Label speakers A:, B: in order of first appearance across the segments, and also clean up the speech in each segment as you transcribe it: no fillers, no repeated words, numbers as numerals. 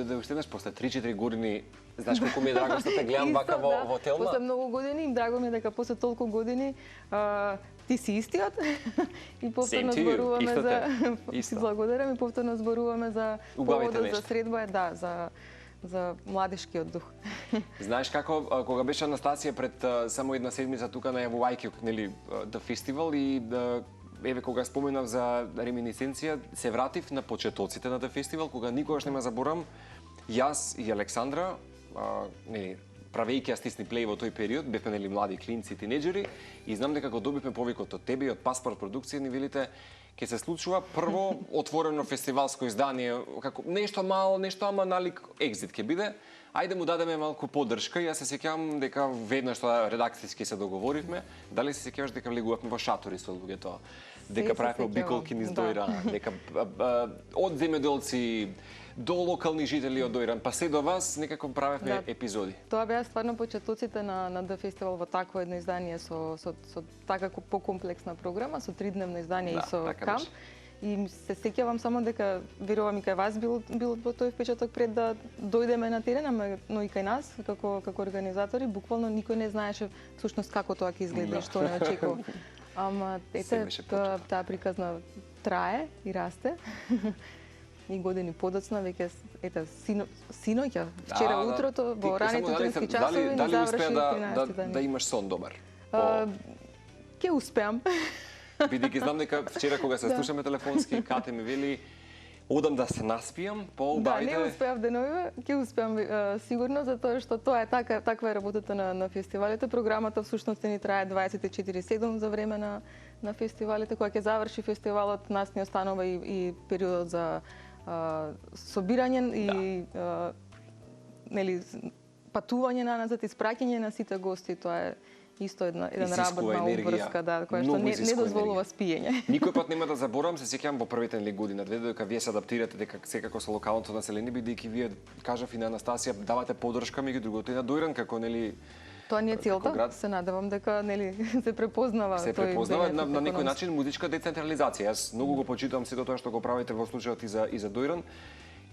A: дојде уште еднаш после 3-4 години. Знаеш колку ми е драго што те гледам вака во Телма?
B: После многу години, им драго ми е дека после толку години ти си истиот и повторно зборуваме за... Ти благодарам и повторно зборуваме за поводот за средба, за младишкиот дух.
A: Знаеш како, кога беше Анастасија пред само една седмица тука најавувајќи, нели, The Festival и еве кога споменав за реминисценција, се вратив на почетоците на The Festival, кога никогаш нема заборам, јас и Александра, нели, правејќи ја стисни плей во тој период, бевме нели млади клинци, тинеџери, и знам дека го добивме повикот од тебе и од Паспорт продукција, ни велите ќе се случува прво отворено фестивалско издание, како нешто мало, нешто ама налик екзит ќе биде. Ајде му дадеме малку поддршка. Јас се сеќавам дека веднаш тоа редакцијски се договоривме. Дали се сеќаваш дека влегувавме во шатори со луѓето? Дека правевме обиколки низ Дојран, дека од земјоделци до локални жители од Дојран, па се до вас некако правевме епизоди.
B: Тоа беа стварно почетоците на The Festival во такво едно издание со така покомплексна програма, со 3-дневно издание и со камп. И се сеќавам само дека, верувам и кај вас бил во тој впечаток пред да дојдеме на терен, но и кај нас, како организатори, буквално никој не знаеше всушност како тоа ќе изгледа и што не очекува. Ама ете, таа приказна трае и расте. И години подоцна, веќе, ете, синоќа, вчера утрото, во раните утрински часови, не заврши 13 дани.
A: Да имаш сон добар?
B: Ке успеам.
A: Бидејќи знам дека вчера кога се слушаме телефонски, Кате ми вели одам да се наспијам, поубавите.
B: Да, не успеав деновиве, ќе успеам сигурно, затоа што тоа е таква е работата на фестивалите. Програмата всушност ни трае 24/7 за време на фестивалите. Кога ќе заврши фестивалот, нас ни останува и периодот за собирање и нели патување на назад, испраќање на сите гости. Тоа е исто една работна обврска, која што не дозволува спиење.
A: Никој пат нема да заборавам, се сеќавам во првите години, дека вие се адаптирате, дека секако со локалното население, бидејќи вие, кажав и на Анастасија, давате поддршка, меѓу другото и на Дојран, како нели...
B: Тоа не е целта, се надевам дека нели се препознава.
A: Се препознава на некој начин музичка децентрализација. Јас многу го почитувам сето тоа што го правите во случајот и за Дојран,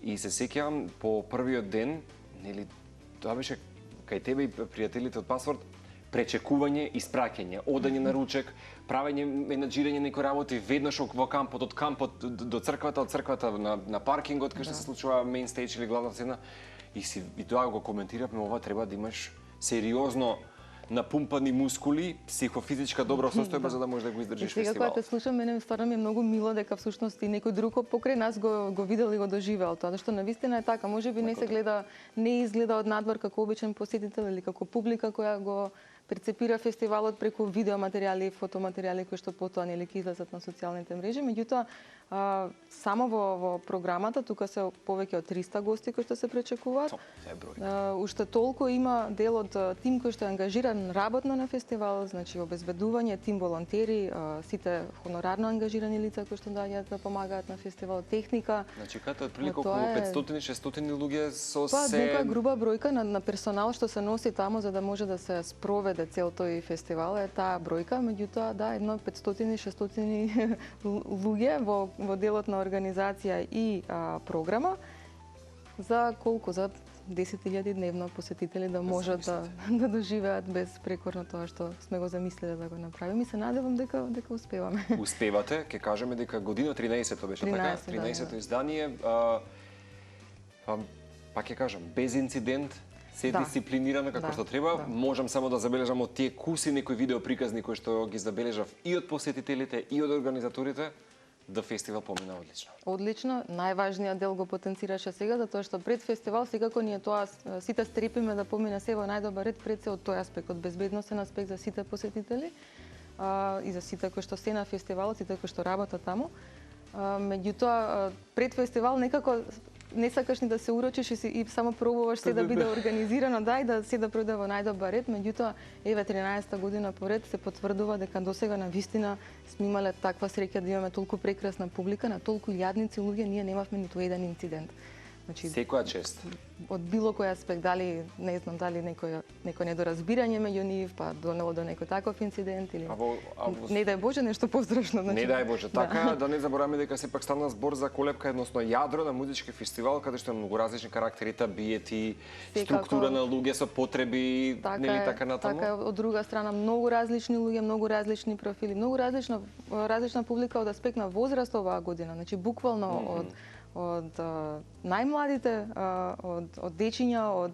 A: и се сеќавам по првиот ден, нели, тоа беше кај тебе и пријателите од Паспорт, пречекување, испраќање, одање на ручек, правење, менаџирање некои работи, веднаш во кампот, од кампот до црквата, од црквата на паркингот, кај што се случува мейн стејдж или главна сцена. И тоа го коментиравме, ова треба да имаш сериозно напумпани мускули, психофизичка добра состојба за да можеш да го издржиш фестивалот.
B: Сега кога те слушам, мене стварно ми е многу мило дека всушност и некој друг покрај нас го видел и го доживеал тоа, зашто навистина е така, можеби не се гледа, не изгледа од надвор како обичен посетител или како публика која го перцепира фестивалот преку видеоматеријали и фотоматеријали кои што потоа нели ќе излезат на социјалните мрежи, меѓутоа само во програмата тука се повеќе од 300 гости кои што се пречекуваат. Уште толку има дел од тим кој што е ангажиран работно на фестивалот, значи обезбедување, тим волонтери, сите хонорарно ангажирани лица кои што доаѓаат да помагаат на фестивалот, техника.
A: Значи кате отприлика околу 500-600 луѓе со се...
B: Па нека груба бројка на персонал што се носи таму за да може да се спроведе цел тој фестивал е таа бројка, меѓутоа да, едно 500-600 луѓе во делот на организација и програма за колку? За 10.000 дневно посетители да можат да доживеат безпрекорно тоа што сме го замислиле да го направиме. И се надевам дека успеваме.
A: Успевате, ќе кажеме дека година 13-то беше така? 13-то издание. Пак ќе кажам, без инцидент, се дисциплинирано како што треба. Можам само да забележам од тие куси некои видео приказни кои што ги забележав и од посетителите и од организаторите, да фестивал помина одлично.
B: Одлично, најважниот дел го потенцираше сега, затоа што пред фестивал секако ние тоа сите стрепиме да помине се во најдобар ред пред се од тој аспект, од безбедносен аспект за сите посетители и за сите кои што се на фестивалот, сите кои што работат таму. Меѓутоа, пред фестивал некако не сакаш ни да се урочиш и само пробуваш се да биде организирано, и да се да пројде во најдобар ред, меѓутоа еве 13-та година поред се потврдува дека досега навистина сме имале таква среќа да имаме толку прекрасна публика, на толку илјадници луѓе ние немавме ниту еден инцидент. Значи,
A: Секоја чест.
B: од било кој аспект, дали не знам дали некој недоразбирање меѓу нив, па донело до некој таков инцидент или не дај Боже нешто поздрашно, значи.
A: Не дај Боже. Така да не забораваме дека сепак стана збор за колепка, едносно јадро на музички фестивал каде што е многу различни карактери, табиети, структура на луѓе со потреби, нели така натаму.
B: Така, од друга страна многу различни луѓе, многу различни профили, многу различна публика од аспект на возраст оваа година. Значи буквално од најмладите, од дечиња,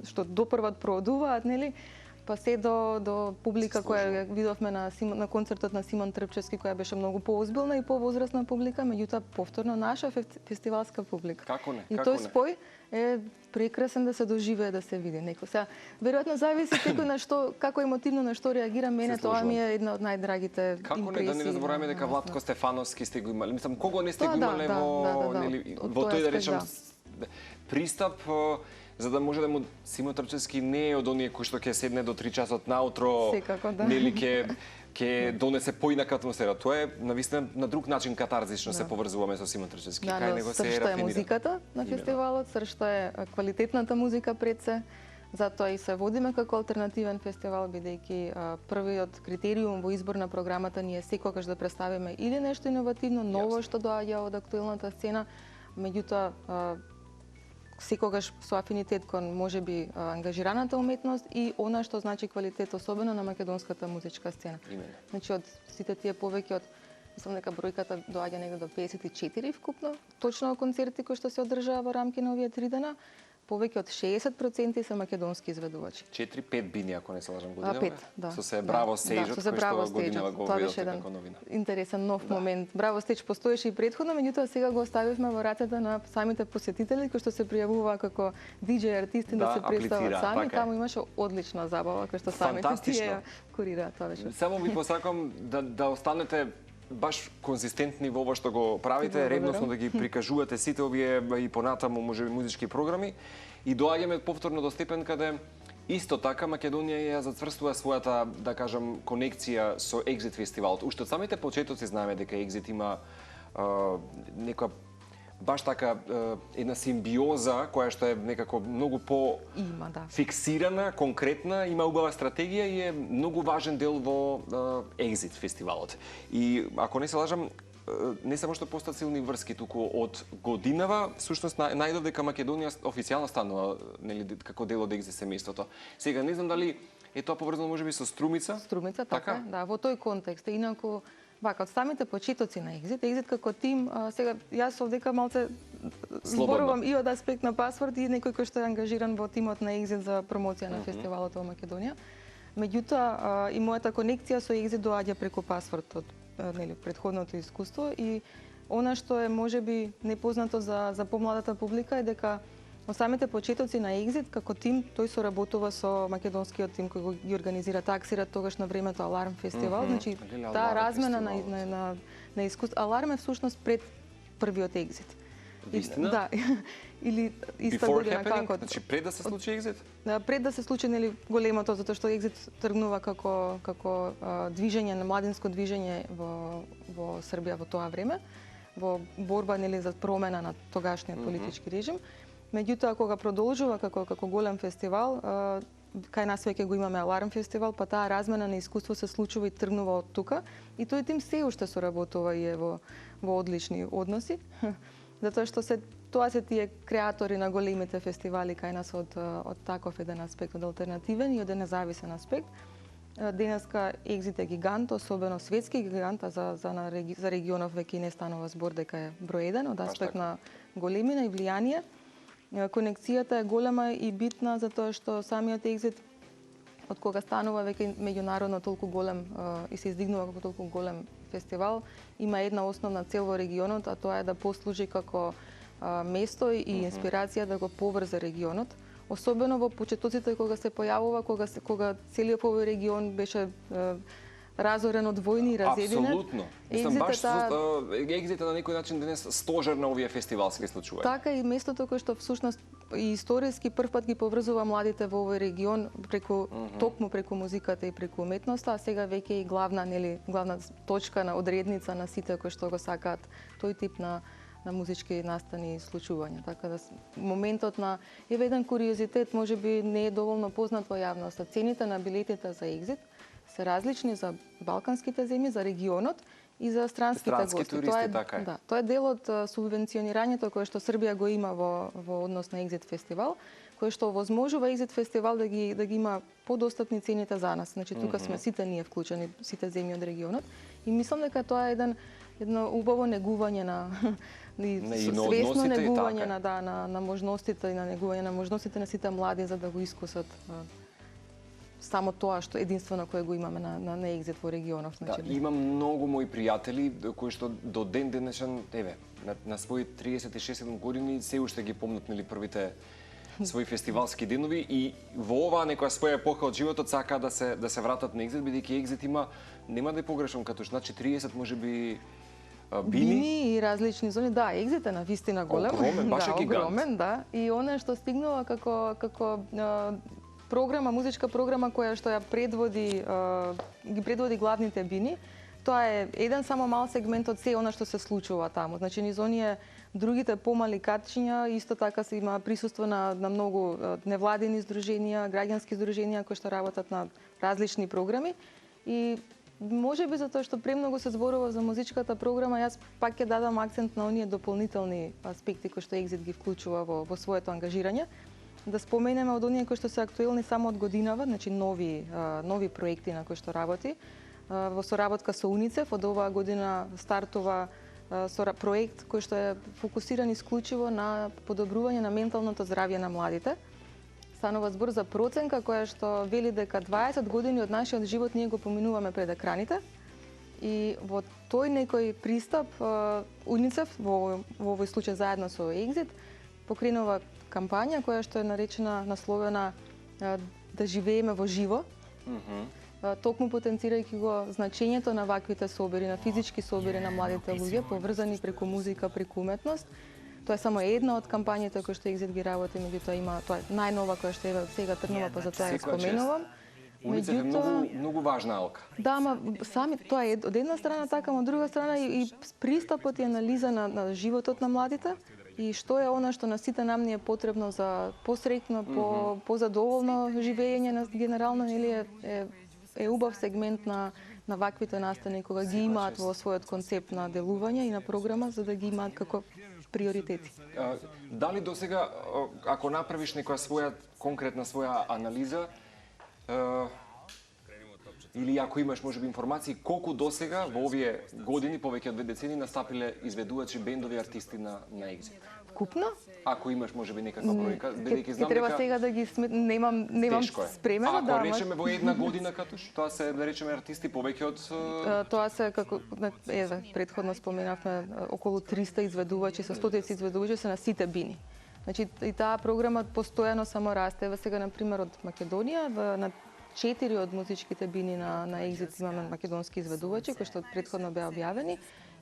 B: што допрват проодуваат, нели, па се до публика која видовме на концертот на Симон Трпчевски, која беше многу поозбилна и повозрастна публика, меѓутоа повторно наша фестивалска публика.
A: Како не?
B: И тој спој е прекрасен да се доживее, да се види. Сега, веројатно зависи секој на што, како емотивно на што реагира. Мене тоа ми е една од најдрагите импресии.
A: Како не, да не забораваме дека Владко Стефановски сте го имали. Мислам, кого не сте го имале во тој, да речем, пристап, за да може да му Симон Трпчевски не е од оние кои што ќе седне до 3 часот наутро, нели ќе донесе поинака атмосфера. Тоа е навистина на друг начин катарзично се поврзуваме со Симон Трпчевски.
B: Кај него се рафинира. Сршта е музиката на фестивалот, сршта е квалитетната музика пред се. Затоа и се водиме како алтернативен фестивал, бидејќи првиот критериум во избор на програмата ни е секогаш да представиме или нешто иновативно, ново што доаѓа од актуелната сцена, меѓутоа секогаш со афинитет кон можеби ангажираната уметност и она што значи квалитет, особено на македонската музичка сцена. Значи од сите тие повеќе од, мислам дека бројката доаѓа негде до 54 вкупно, точно концерти кои што се одржаа во рамки на овие 3 дена. Повеќе од 60% се македонски изведувачи.
A: 4-5 бини, ако не се лажам, годинава?
B: 5, да.
A: Со се Браво стејџот, кој што годинава го видовте како новина.
B: Интересен нов момент. Браво стејџ постоеше и претходно, меѓутоа сега го оставивме во рацете на самите посетители кои што се пријавуваа како диџеј артисти да се представат сами. Таму имаше одлична забава кој што самите тие курираат. Тоа беше.
A: Само ви посакам да останете баш конзистентни во ова што го правите, ревносно да ги прикажувате сите овие и понатаму можеби музички програми и доаѓаме повторно до степен каде исто така Македонија ја зацврстува својата, да кажам, конекција со Exit фестивалот. Уште од самите почетоци знаеме дека Exit има некоја баш така една симбиоза која што е некако многу по фиксирана, конкретна, има убава стратегија и е многу важен дел во Exit фестивалот. И ако не се лажам, не само што постат силни врски, туку од годинава, всушност најдов дека Македонија официјално станува, нели, како дел од Exit семејството. Сега не знам дали е тоа поврзано можеби со Струмица?
B: Струмица, така, да, во тој контекст. Инаку вака, од самите почетоци на Exit како тим, сега јас овдека малце зборувам и од аспект на Пасворд и некој кој што е ангажиран во тимот на Exit за промоција на фестивалот во Македонија. Меѓутоа, и мојата конекција со Exit доаѓа преку Пасворд од претходното искуство и она што е можеби непознато за помладата публика е дека во самите почетоци на Exit како тим тој соработува со македонскиот тим кој ги организира таксират тогаш на времето Аларм фестивал, значи таа размена на искуство. Аларм е всушност пред првиот Exit.
A: Вистина?
B: Да. Или иста година како.
A: Значи пред да се случи Exit?
B: Да, пред да се случи нели големото, затоа што Exit тргнува како движење, младинско движење во Србија во тоа време, во борба нели за промена на тогашниот политички режим. Меѓутоа кога продолжува како голем фестивал, кај нас веќе го имаме Аларм фестивал, па таа размена на искуство се случува и тргнува од тука и тој тим се уште соработува и е во одлични односи. Затоа што тоа се тие креатори на големите фестивали кај нас од таков еден аспект, од алтернативен и од независен аспект. Денеска Exit е гигант, особено светски гигант, а за регионов веќе не станува збор дека е број 1 од аспект на големина и влијание. Конекцијата е голема и битна затоа што самиот Exit од кога станува веќе меѓународно толку голем и се издигнува како толку голем фестивал, има една основна цел во регионот, а тоа е да послужи како место и инспирација да го поврзе регионот, особено во почетоците кога се појавува, кога целиот овој регион беше разорен од војни и разединет.
A: Апсолутно. Мислам, баш Exit на некој начин денес стожер на овие фестивалски случаи.
B: Така и местото кое што всушност и историски првпат ги поврзува младите во овој регион токму преку музиката и преку уметноста, а сега веќе и главна точка на одредница на сите кои што го сакаат тој тип на на музички настани и случувања. Така да моментот на еве еден куриозитет, можеби не е доволно познат во јавноста. Цените на билетите за екзит се различни за балканските земји, за регионот и за странските гости.
A: туристи, така е.
B: Да, тоа е дел од субвенционирањето кое што Србија го има во однос на Екзит фестивал, кое што овозможува Екзит фестивал да ги има подостапни цените за нас. Значи тука сме сите ние вклучени, сите земји од регионот, и мислам дека тоа е едно убаво негување на свесно негување на можностите и на негување на можностите на сите млади за да го искусат само тоа што единствено кое го имаме на екзит во регионов. Значи,
A: да, имам многу мои пријатели кои што до ден денешен, еве, на своји 36 години се уште ги помнат нели првите своји фестивалски денови и во оваа некоја своја епоха од животот сака да се вратат на екзит, бидејќи екзит има, нема да ја погрешам като значи 30 можеби бини
B: и различни зони. Да, екзит е на вистина голем.
A: Огромен, баш е гигант.
B: Огромен, да. И она што стигнува како програма, музичка програма која што ја ги предводи главните бини, тоа е еден само мал сегмент од се она што се случува таму. Значи низ оние другите помали катчиња исто така се има присуство на многу невладини здруженија, граѓански здруженија кои што работат на различни програми и можеби затоа што премногу се зборува за музичката програма, јас пак ќе дадам акцент на оние дополнителни аспекти кои што Екзит ги вклучува во своето ангажирање. Да споменеме од оние кои што се актуелни само од годинава, значи нови проекти на кои што работи. Во соработка со УНИЦЕФ од оваа година стартува проект кој што е фокусиран исклучиво на подобрување на менталното здравје на младите. Станува збор за проценка која што вели дека 20 години од нашиот живот ние го поминуваме пред екраните и во тој некој пристап УНИЦЕФ во овој случај заедно со Екзит покренува кампања која што е наречена, насловена да живееме во живо. Токму потенцирајќи го значењето на ваквите собери, на физички собери на младите луѓе, поврзани преку музика, преку уметност. Тоа е само една од кампањите кои што Екзит ги работи, меѓутоа има тоа е најнова која што е сега тргнува, па затоа ја споменувам.
A: УНИЦЕФ е многу важна алка.
B: Да, ама сами тоа е од една страна така, од друга страна и пристапот и анализа на животот на младите и што е она што на сите нам ни е потребно за посреќно, позадоволно живење на генерално, или е убав сегмент на ваквите настани кога ги имаат во својот концепт на делување и на програма за да ги имаат како приоритети.
A: Дали досега ако направиш некоја конкретна своја анализа или ако имаш можеби информации колку досега во овие години, повеќе од 2 децени, настапиле изведувачи, бендови, артисти на Екзит?
B: Вкупно?
A: Ако имаш можеби некаква бројка, бидејќи знам дека
B: треба сега да ги немам спремено.
A: Ако речеме во една година катуш, тоа се да речеме артисти повеќе од
B: тоа се како претходно споменавме околу 300 изведувачи, со стотици изведувачи се на сите бини. Значи и таа програма постојано само расте. Ева сега на пример од Македонија, на 4 од музичките бини на Екзит имаме македонски изведувачи кои што претходно беа објавени.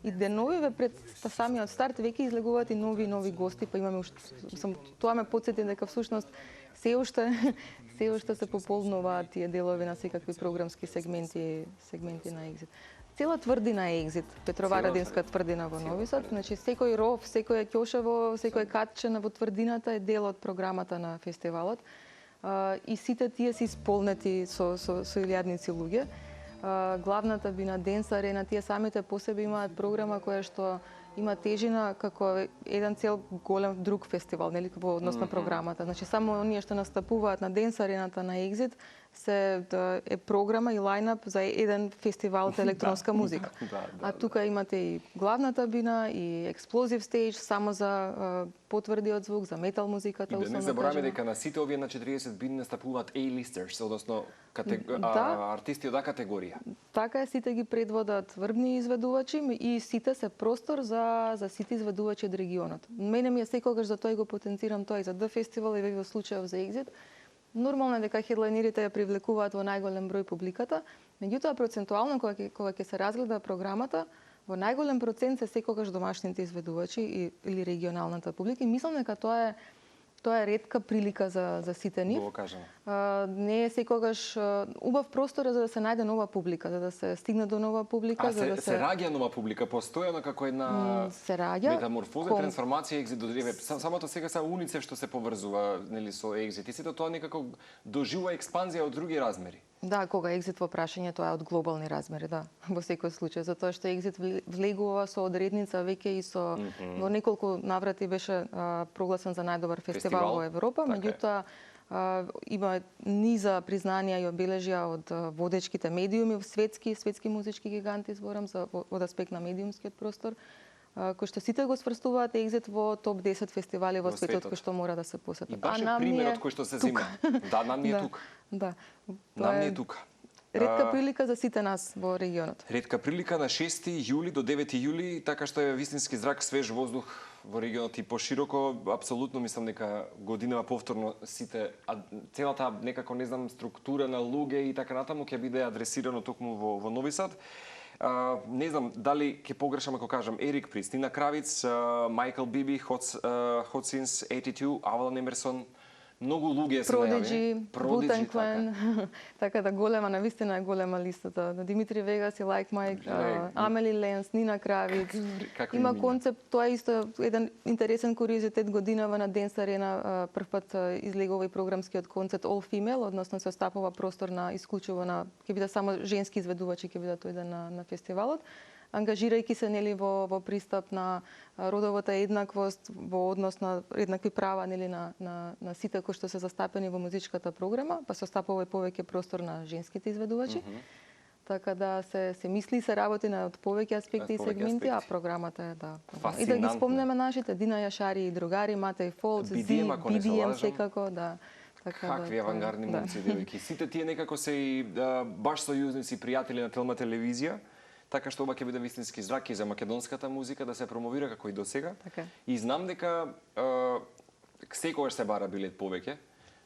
B: И деновиве пред самиот старт веќе излегуваат и нови гости, па имаме тоа ме потсети дека всушност се уште се пополнуваат тие делови на секакви програмски сегменти на Екзит. Цела тврдина е Екзит, Петроварадинска тврдина во Нови Сад, значи секој ров, секоја ќошево, секој катче во тврдината е дел од програмата на фестивалот. И сите тие се исполнети со илјадници луѓе. Главната бина, Денс Арена, тие самите по себе имаат програма која што има тежина како еден цел голем друг фестивал, нели, во однос на програмата. Значи само оние што настапуваат на Денс Арената на Екзит е програма и лајнап за еден фестивал за електронска музика. А тука имате и главната бина и експлозив стејдж само за потврдиот звук, за метал музиката.
A: И да не забораваме дека на сите овие на 40 бини настапуваат A-listers, односно артисти од А категорија.
B: Така е, сите ги предводат врбни изведувачи и сите се простор за сите изведувачи од регионот. Мене ми е секогаш за тоа и го потенцирам тоа и за Д фестивал и во случајов за Екзит. Нормално е дека хедлайнерите ја привлекуваат во најголем број публиката, меѓутоа процентуално кога ќе се разгледа програмата, во најголем процент се секогаш домашните изведувачи или регионалната публика и мислам дека тоа тоа е ретка прилика за сите нив.
A: Го кажам.
B: Не е секогаш убав простор за да се најде нова публика, за да се стигне до нова публика, за да
A: се раѓа нова публика, постојано како една
B: се раѓа
A: метаморфоза, трансформација, екзит до древе. Самото сега са Уницев што се поврзува, нели, со екзит. И сето тоа некако доживува експанзија од други размери.
B: Да, кога екзит во прашање, тоа е од глобални размери, да, во секој случај, затоа што екзит влегува со одредница веќе и со во неколку наврати беше прогласен за најдобар фестивал во Европа, меѓутоа има низа признанија и обележја од водечките медиуми, светски музички гиганти, зборам за од аспект на медиумскиот простор, кои што сите го сврстуваат екзит во топ 10 фестивали во светот кои што мора да се посетат.
A: И баш е примерот кој што се зима. Да, нам ни е тука.
B: Да.
A: Нам ни е тука.
B: Ретка прилика за сите нас во регионот.
A: Ретка прилика на 6 јули до 9 јули, така што е вистински зрак, свеж воздух во регионот и пошироко. Апсолутно мислам дека годинава повторно сите, целата некако, не знам, структура на луѓе и така натаму ќе биде адресирано токму во Нови Сад. Не знам дали ќе погрешам ако кажам Ерик Прист, Нина Кравиц, Майкл Биби, Hot Since 82, Авалан Емерсон, многу луѓе се најави.
B: Wu-Tang Clan, така да голема, навистина е голема листата. Димитри Вегас и Like Mike, Амели Ленс, Нина Кравиц. Има концепт, тоа е исто еден интересен куриозитет годинава на Денс Арена, првпат излегува и програмскиот концепт All Female, односно се остапува простор на исклучиво на ќе биде само женски изведувачи ќе бидат тој на фестивалот, ангажирајќи се нели во пристап на родовата еднаквост, во однос на еднакви права нели на сите кои што се застапени во музичката програма, па се остапува и повеќе простор на женските изведувачи. Така да се мисли и се работи на повеќе аспекти и сегменти, а програмата е да. И да ги спомнеме нашите Дина Јашари и другари, Матеј Фолц, BDM секако, да.
A: Какви авангардни момци, девојки. Сите тие некако се и баш сојузници, пријатели на Телма телевизија. Така што ова ќе биде вистински зрак и за македонската музика да се промовира како и досега. И знам дека секогаш се бара билет повеќе.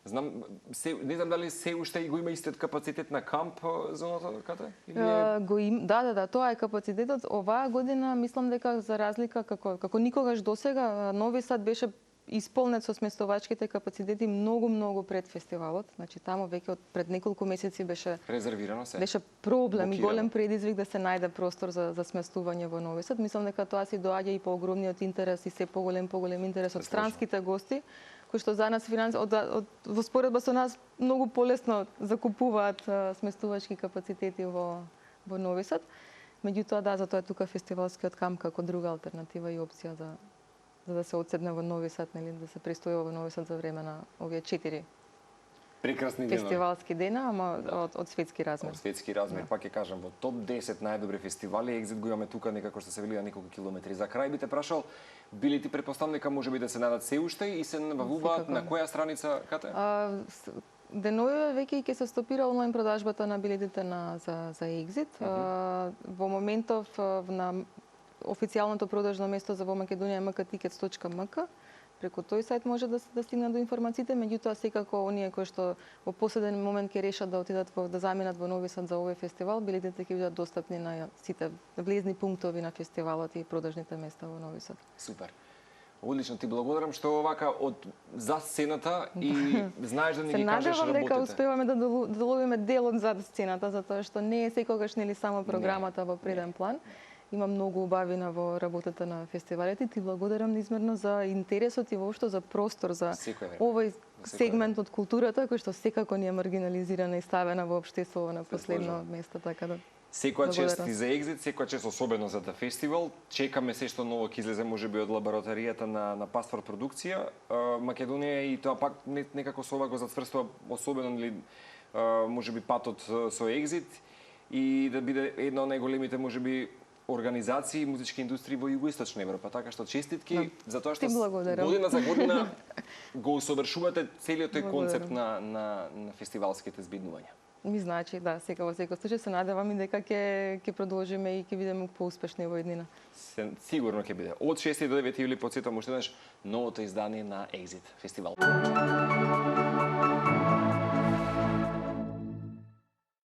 A: Не знам дали се уште го има истиот капацитет на камп зоната каде?
B: Да, тоа е капацитетот. Оваа година мислам дека за разлика како никогаш досега Нови Сад беше исполнет со сместовачките капацитети многу пред фестивалот. Значи таму веќе пред неколку месеци беше
A: резервирано се.
B: Беше проблем и голем предизвик да се најде простор за сместување во Нови Сад. Мислам дека тоа си доаѓа и по огромниот интерес и се поголем интерес од странските гости, кои што за нас во споредба со нас многу полесно закупуваат сместувачки капацитети во Нови Сад. Меѓутоа да, затоа е тука фестивалскиот камп како друга алтернатива и опција за да се одседне во Нови Сад, нели, да се престојува во Нови Сад за време на овие 4
A: прекрасни
B: фестивалски дена, ама од светски размер.
A: Од светски размер, пак ќе кажам, во топ 10 најдобри фестивали, екзит го имаме тука некако што се вели на неколку километри. За крај би те прашал, билети претпоставам дека можеби да се најдат се уште и се набавуваат на која страница кате?
B: Деновиве веќе ќе се стопира онлайн продажбата на билетите за екзит. Во моментов на официјалното продажно место за во Македонија е mktickets.mk. Преку тој сајт може да стигне до информациите, меѓутоа секако оние кои што во последен момент ќе решат да отидат да заминат во Нови Сад за овој фестивал, билетите ќе бидат достапни на сите влезни пунктови на фестивалот и продажните места во Нови Сад.
A: Супер. Одлично, ти благодарам што овака од зад сцената и знаеш да ни ги кажеш работите. Се надевам
B: дека успеваме да доловиме дел од зад сцената, затоа што не е секогаш нели само програмата во преден план. Има многу убавина во работата на фестивалите. Ти благодарам неизмерно за интересот и воопшто за простор за овој сегмент од културата кој што секако ни е маргинализирана и ставена во општеството на последно место, така да.
A: Секоја чест и за екзит, секоја чест особено за да фестивал. Чекаме се што ново ќе излезе можеби од лабораторијата на Паствор продукција. Македонија и тоа пак некако со ова го зацврстува особено нели можеби патот со екзит и да биде една од најголемите можеби организации и музички индустрии во Југоисточна Европа. Така што честитки за тоа што година за година го усовршувате целиот тој концепт на фестивалските збиднувања.
B: Ми значи, да, сега во секој случај се надевам и дека ќе продолжиме и ќе бидеме поуспешни во еднина.
A: Сигурно ќе биде. Од 6 до 9 јули потсетувам уште еднаш новото издание на Exit фестивал.